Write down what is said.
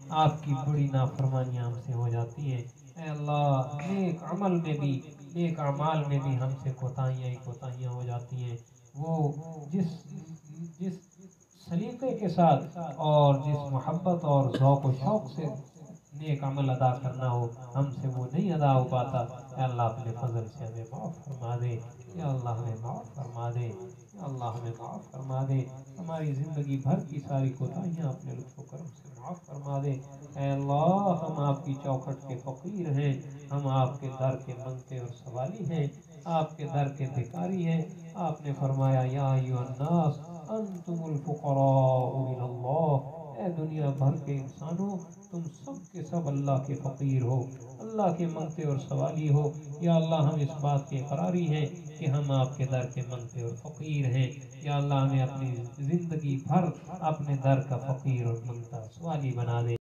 آپ کی بڑی نافرمانیاں ہم سے ہو جاتی ہیں۔ اے اللہ نیک اعمال میں بھی ہم سے کوتاہیاں ہو جاتی ہیں۔ وہ جس سلیقے کے ساتھ اور جس محبت اور ذوق و شوق سے نیک عمل ادا کرنا ہو ہم سے وہ نہیں ادا ہو پاتا۔ اے اللہ اپنے فضل سے ہمیں معاف فرما دے، یا اللہ ہمیں معاف فرما دے، یا اللہ ہمیں معاف فرما دے۔ ہماری زندگی بھر کی ساری کوتاہیاں اپنے لطف و کرم سے معاف فرما دے۔ اے اللہ ہم آپ کی چوکھٹ کے فقیر ہیں، ہم آپ کے در کے منگتے اور سوالی ہیں، آپ کے در کے بھکاری ہیں۔ آپ نے فرمایا یا ایھا الناس انتم الفقراء الی اللہ، اے دنیا بھر کے انسانوں تم سب کے سب اللہ کے فقیر ہو، اللہ کے منگتے اور سوالی ہو۔ یا اللہ ہم اس بات کے اقراری ہیں کہ ہم آپ کے در کے منگتے اور فقیر ہیں۔ یا اللہ ہمیں اپنی زندگی بھر اپنے در کا فقیر اور منگتا سوالی بنا دے۔